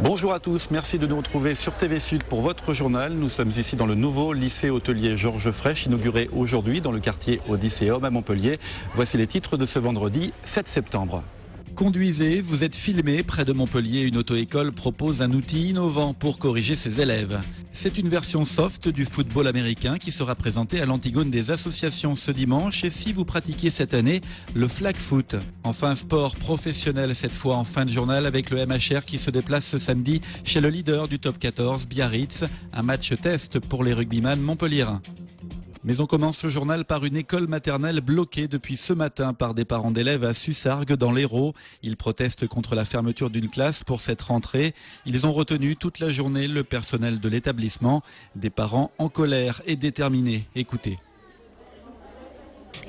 Bonjour à tous, merci de nous retrouver sur TV Sud pour votre journal. Nous sommes ici dans le nouveau lycée hôtelier Georges Frêche, inauguré aujourd'hui dans le quartier Odysséum à Montpellier. Voici les titres de ce vendredi 7 septembre. Conduisez, vous êtes filmé. Près de Montpellier, une auto-école propose un outil innovant pour corriger ses élèves. C'est une version soft du football américain qui sera présentée à l'Antigone des associations ce dimanche. Et si vous pratiquiez cette année le flag foot, enfin sport professionnel cette fois en fin de journal avec le MHR qui se déplace ce samedi chez le leader du top 14, Biarritz. Un match test pour les rugbyman montpelliérains. Mais on commence le journal par une école maternelle bloquée depuis ce matin par des parents d'élèves à Sussargues dans l'Hérault. Ils protestent contre la fermeture d'une classe pour cette rentrée. Ils ont retenu toute la journée le personnel de l'établissement. Des parents en colère et déterminés. Écoutez.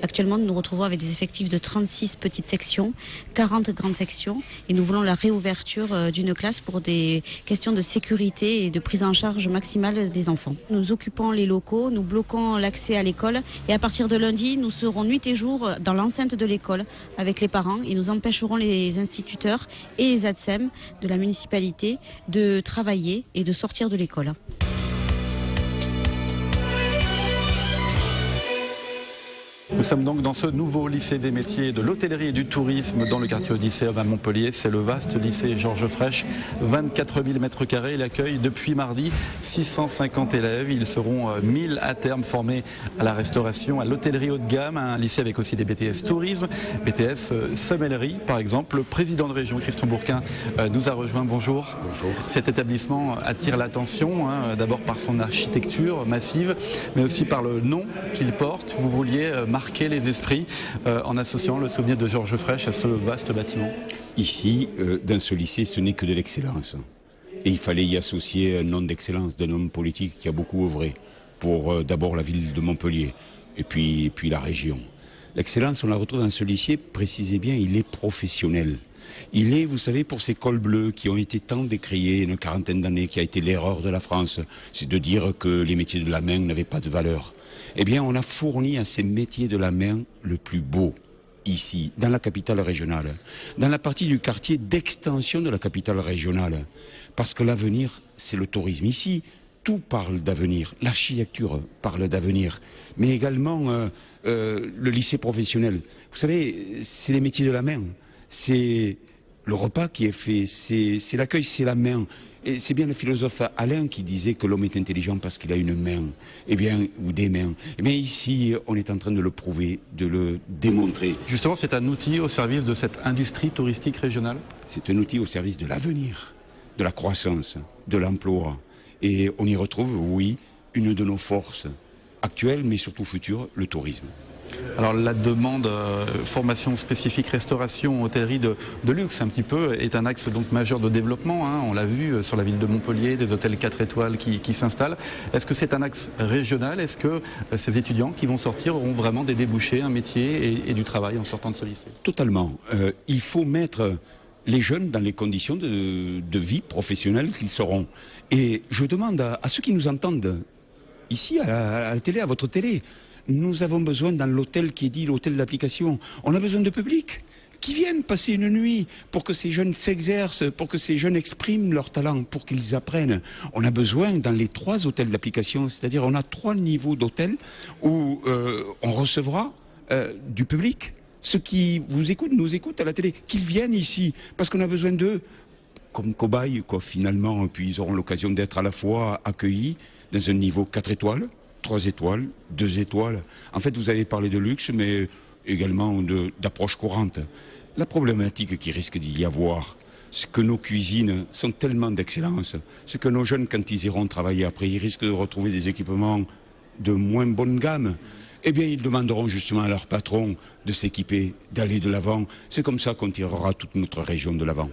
Actuellement, nous nous retrouvons avec des effectifs de 36 petites sections, 40 grandes sections et nous voulons la réouverture d'une classe pour des questions de sécurité et de prise en charge maximale des enfants. Nous occupons les locaux, nous bloquons l'accès à l'école et à partir de lundi, nous serons nuit et jour dans l'enceinte de l'école avec les parents et nous empêcherons les instituteurs et les ATSEM de la municipalité de travailler et de sortir de l'école. Nous sommes donc dans ce nouveau lycée des métiers de l'hôtellerie et du tourisme dans le quartier Odysséum à Montpellier. C'est le vaste lycée Georges Frêche, 24 000 m². Il accueille depuis mardi 650 élèves. Ils seront 1000 à terme formés à la restauration, à l'hôtellerie haut de gamme, un lycée avec aussi des BTS tourisme, BTS sommellerie par exemple. Le président de région Christian Bourquin nous a rejoint. Bonjour. Bonjour. Cet établissement attire l'attention, d'abord par son architecture massive, mais aussi par le nom qu'il porte. Vous vouliez marquer les esprits en associant le souvenir de Georges Frêche à ce vaste bâtiment. Ici, dans ce lycée, ce n'est que de l'excellence. Et il fallait y associer un nom d'excellence d'un homme politique qui a beaucoup œuvré pour d'abord la ville de Montpellier et puis la région. L'excellence, on la retrouve dans ce lycée, précisez bien, il est professionnel. Il est, vous savez, pour ces cols bleus qui ont été tant décriés une quarantaine d'années, qui a été l'erreur de la France, c'est de dire que les métiers de la main n'avaient pas de valeur. Eh bien, on a fourni à ces métiers de la main le plus beau, ici, dans la capitale régionale, dans la partie du quartier d'extension de la capitale régionale. Parce que l'avenir, c'est le tourisme. Ici, tout parle d'avenir. L'architecture parle d'avenir. Mais également le lycée professionnel. Vous savez, c'est les métiers de la main. C'est le repas qui est fait, c'est l'accueil, c'est la main. Et c'est bien le philosophe Alain qui disait que l'homme est intelligent parce qu'il a une main, eh bien, ou des mains. Eh bien, ici, on est en train de le prouver, de le démontrer. Justement, c'est un outil au service de cette industrie touristique régionale? C'est un outil au service de l'avenir, de la croissance, de l'emploi. Et on y retrouve, oui, une de nos forces actuelles, mais surtout futures, le tourisme. Alors la demande formation spécifique restauration, hôtellerie de luxe un petit peu est un axe donc majeur de développement. On l'a vu sur la ville de Montpellier, des hôtels 4 étoiles qui s'installent. Est-ce que c'est un axe régional? Est-ce que ces étudiants qui vont sortir auront vraiment des débouchés, un métier et du travail en sortant de ce lycée? Totalement. Il faut mettre les jeunes dans les conditions de vie professionnelle qu'ils seront. Et je demande à ceux qui nous entendent ici à la télé, à votre télé, nous avons besoin dans l'hôtel qui est dit l'hôtel d'application, on a besoin de public qui viennent passer une nuit pour que ces jeunes s'exercent, pour que ces jeunes expriment leur talent, pour qu'ils apprennent. On a besoin dans les 3 hôtels d'application, c'est-à-dire on a 3 niveaux d'hôtels où on recevra du public. Ceux qui vous écoutent, nous écoutent à la télé, qu'ils viennent ici, parce qu'on a besoin d'eux comme cobayes, quoi, finalement, puis ils auront l'occasion d'être à la fois accueillis dans un niveau 4 étoiles, 3 étoiles, 2 étoiles. En fait, vous avez parlé de luxe, mais également d'approche courante. La problématique qui risque d'y y avoir, c'est que nos cuisines sont tellement d'excellence, c'est que nos jeunes, quand ils iront travailler après, ils risquent de retrouver des équipements de moins bonne gamme. Eh bien, ils demanderont justement à leur patron de s'équiper, d'aller de l'avant. C'est comme ça qu'on tirera toute notre région de l'avant.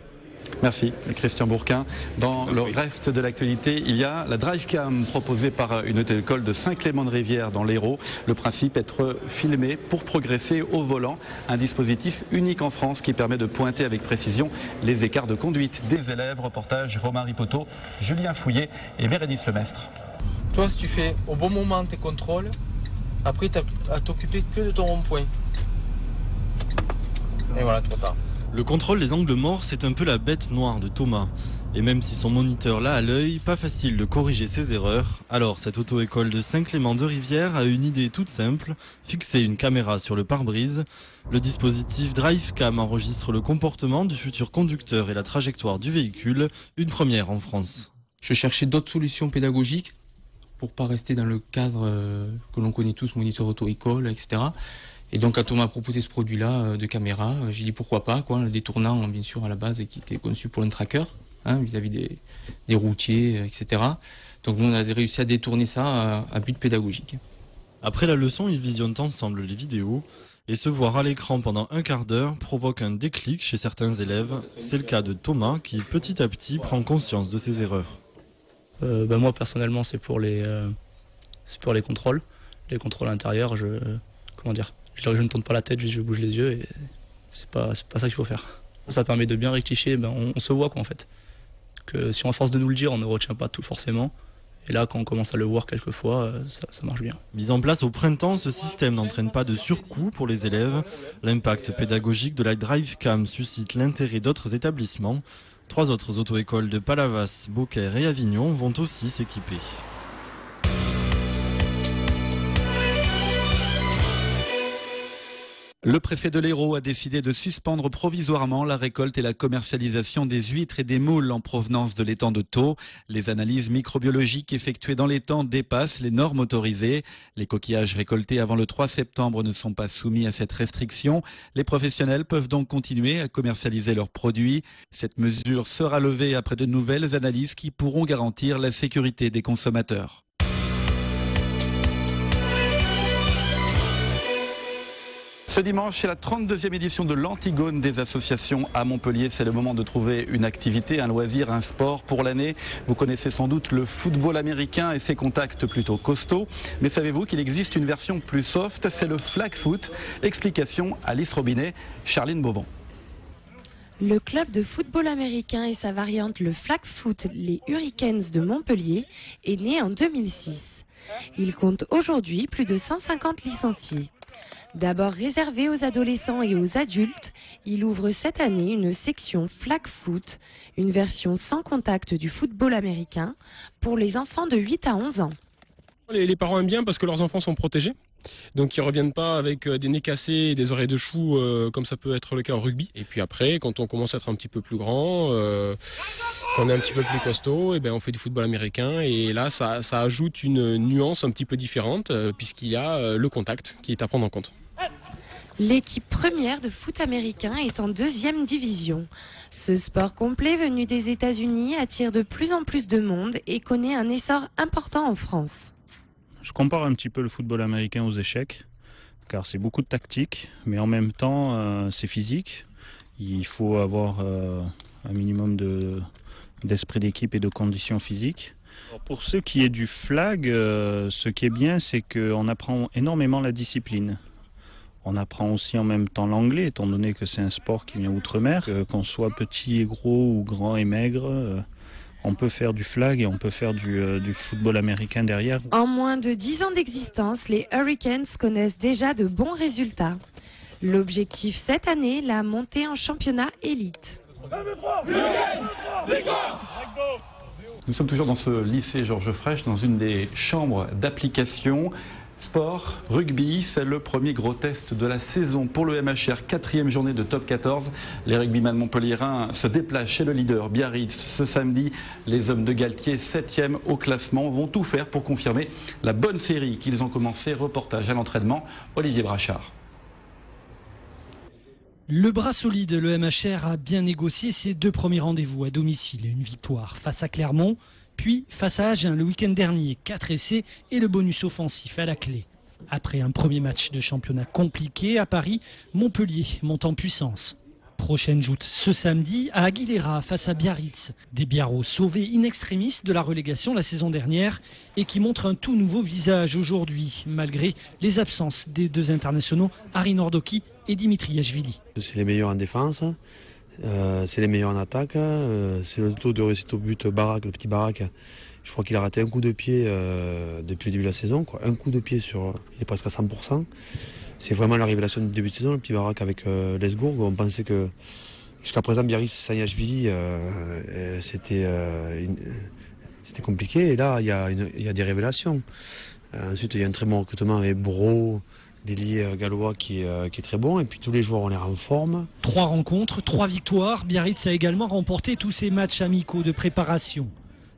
Merci Christian Bourquin. Dans le reste de l'actualité, il y a la DriveCam proposée par une école de Saint-Clément-de-Rivière dans l'Hérault. Le principe, être filmé pour progresser au volant. Un dispositif unique en France qui permet de pointer avec précision les écarts de conduite des élèves. Reportage Romain Ripoteau, Julien Fouillet et Bérénice Lemestre. Toi, si tu fais au bon moment tes contrôles, après tu as à t'occuper que de ton rond-point. Et voilà, trop tard. Le contrôle des angles morts, c'est un peu la bête noire de Thomas. Et même si son moniteur l'a à l'œil, pas facile de corriger ses erreurs. Alors cette auto-école de Saint-Clément-de-Rivière a une idée toute simple, fixer une caméra sur le pare-brise. Le dispositif DriveCam enregistre le comportement du futur conducteur et la trajectoire du véhicule, une première en France. Je cherchais d'autres solutions pédagogiques pour pas rester dans le cadre que l'on connaît tous, moniteur auto-école, etc. Et donc quand on m'a proposé ce produit-là de caméra, j'ai dit pourquoi pas, quoi, le détournant bien sûr à la base qui était conçu pour un tracker, vis-à-vis des routiers, etc. Donc nous on a réussi à détourner ça à but pédagogique. Après la leçon, ils visionnent ensemble les vidéos et se voir à l'écran pendant un quart d'heure provoque un déclic chez certains élèves. C'est le cas de Thomas qui petit à petit prend conscience de ses erreurs. Moi personnellement c'est pour les contrôles. Les contrôles intérieurs, je ne tourne pas la tête, je bouge les yeux et c'est pas ça qu'il faut faire. Ça permet de bien rectifier, on se voit quoi en fait. Que si on force de nous le dire, on ne retient pas tout forcément. Et là, quand on commence à le voir quelques fois, ça marche bien. Mis en place au printemps, ce système n'entraîne pas de surcoût pour les élèves. L'impact pédagogique de la DriveCam suscite l'intérêt d'autres établissements. 3 autres auto-écoles de Palavas, Beaucaire et Avignon vont aussi s'équiper. Le préfet de l'Hérault a décidé de suspendre provisoirement la récolte et la commercialisation des huîtres et des moules en provenance de l'étang de Thau. Les analyses microbiologiques effectuées dans l'étang dépassent les normes autorisées. Les coquillages récoltés avant le 3 septembre ne sont pas soumis à cette restriction. Les professionnels peuvent donc continuer à commercialiser leurs produits. Cette mesure sera levée après de nouvelles analyses qui pourront garantir la sécurité des consommateurs. Ce dimanche, c'est la 32e édition de l'Antigone des associations à Montpellier. C'est le moment de trouver une activité, un loisir, un sport pour l'année. Vous connaissez sans doute le football américain et ses contacts plutôt costauds. Mais savez-vous qu'il existe une version plus soft? C'est le flag foot. Explication Alice Robinet, Charline Beauvant. Le club de football américain et sa variante le flag foot, les Hurricanes de Montpellier, est né en 2006. Il compte aujourd'hui plus de 150 licenciés. D'abord réservé aux adolescents et aux adultes, il ouvre cette année une section flag foot, une version sans contact du football américain, pour les enfants de 8 à 11 ans. Les parents aiment bien parce que leurs enfants sont protégés. Donc ils ne reviennent pas avec des nez cassés et des oreilles de chou comme ça peut être le cas au rugby. Et puis après, quand on commence à être un petit peu plus grand, quand on est un petit peu plus costaud, on fait du football américain. Et là, ça ajoute une nuance un petit peu différente puisqu'il y a le contact qui est à prendre en compte. L'équipe première de foot américain est en 2e division. Ce sport complet venu des États-Unis attire de plus en plus de monde et connaît un essor important en France. Je compare un petit peu le football américain aux échecs, car c'est beaucoup de tactique, mais en même temps c'est physique. Il faut avoir un minimum d'esprit d'équipe et de conditions physiques. Alors pour ce qui est du flag, ce qui est bien, c'est qu'on apprend énormément la discipline. On apprend aussi en même temps l'anglais, étant donné que c'est un sport qui vient outre-mer. Qu'on soit petit et gros ou grand et maigre, on peut faire du flag et on peut faire du football américain derrière. En moins de 10 ans d'existence, les Hurricanes connaissent déjà de bons résultats. L'objectif cette année, la montée en championnat élite. Nous sommes toujours dans ce lycée Georges Frêche, dans une des chambres d'application. Sport, rugby, c'est le premier gros test de la saison pour le MHR, 4e journée de top 14. Les rugbyman montpelliérains se déplacent chez le leader Biarritz ce samedi. Les hommes de Galtier, 7e au classement, vont tout faire pour confirmer la bonne série qu'ils ont commencé. Reportage à l'entraînement, Olivier Brachard. Le bras solide, le MHR a bien négocié ses 2 premiers rendez-vous à domicile. Une victoire face à Clermont, puis face à Agen le week-end dernier, 4 essais et le bonus offensif à la clé. Après un premier match de championnat compliqué à Paris, Montpellier monte en puissance. Prochaine joute ce samedi à Aguilera face à Biarritz. Des Biarros sauvés in extremis de la relégation la saison dernière et qui montrent un tout nouveau visage aujourd'hui, malgré les absences des 2 internationaux, Harry Nordoki et Dimitriashvili. C'est les meilleurs en défense. C'est les meilleurs en attaque, c'est le taux de réussite au but Barak, le petit Barak. Je crois qu'il a raté un coup de pied depuis le début de la saison. Un coup de pied il est presque à 100%. C'est vraiment la révélation du début de saison, le petit Barak avec Lesgourg. On pensait que Jusqu'à présent, Biarritz-Sagnashvili, c'était compliqué. Et là, il y a des révélations. Ensuite, il y a un très bon recrutement avec Bro, Deli gallois qui est très bon. Et puis tous les joueurs ont l'air en forme. 3 rencontres, 3 victoires. Biarritz a également remporté tous ses matchs amicaux de préparation.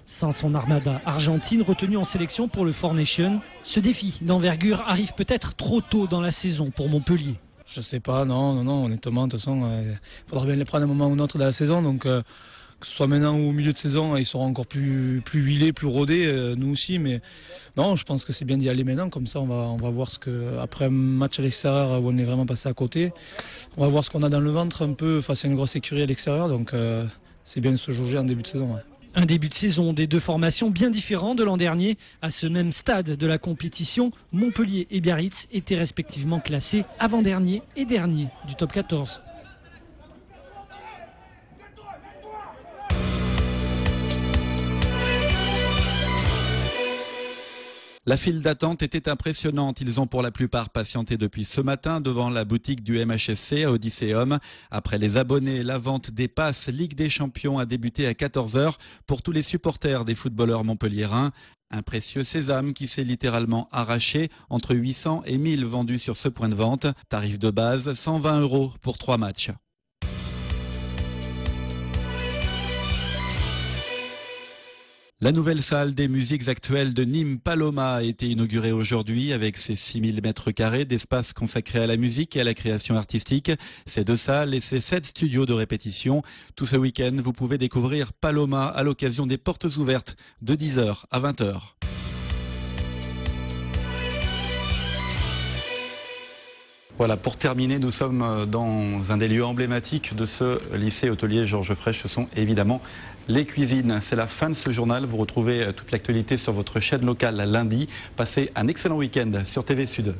Sans son armada argentine retenue en sélection pour le Four Nations, ce défi d'envergure arrive peut-être trop tôt dans la saison pour Montpellier. Je sais pas, non, honnêtement, de toute façon, il faudra bien les prendre à un moment ou un autre de la saison. Donc, que ce soit maintenant ou au milieu de saison, ils seront encore plus huilés, plus rodés, nous aussi. Mais non, je pense que c'est bien d'y aller maintenant. Comme ça, on va voir après un match à l'extérieur où on est vraiment passé à côté, on va voir ce qu'on a dans le ventre un peu face à une grosse écurie à l'extérieur. Donc, c'est bien de se jauger en début de saison. Ouais. Un début de saison des 2 formations bien différents de l'an dernier. À ce même stade de la compétition, Montpellier et Biarritz étaient respectivement classés avant-dernier et dernier du top 14. La file d'attente était impressionnante. Ils ont pour la plupart patienté depuis ce matin devant la boutique du MHSC à Odysseum. Après les abonnés, la vente des passes Ligue des Champions a débuté à 14h pour tous les supporters des footballeurs montpelliérains. Un précieux sésame qui s'est littéralement arraché, entre 800 et 1000 vendus sur ce point de vente. Tarif de base, 120 € pour 3 matchs. La nouvelle salle des musiques actuelles de Nîmes Paloma a été inaugurée aujourd'hui avec ses 6000 m² d'espace consacrés à la musique et à la création artistique. Ses 2 salles et ses 7 studios de répétition. Tout ce week-end, vous pouvez découvrir Paloma à l'occasion des portes ouvertes de 10h à 20h. Voilà, pour terminer, nous sommes dans un des lieux emblématiques de ce lycée hôtelier Georges Frêche. Ce sont évidemment les cuisines. C'est la fin de ce journal. Vous retrouvez toute l'actualité sur votre chaîne locale lundi. Passez un excellent week-end sur TV Sud.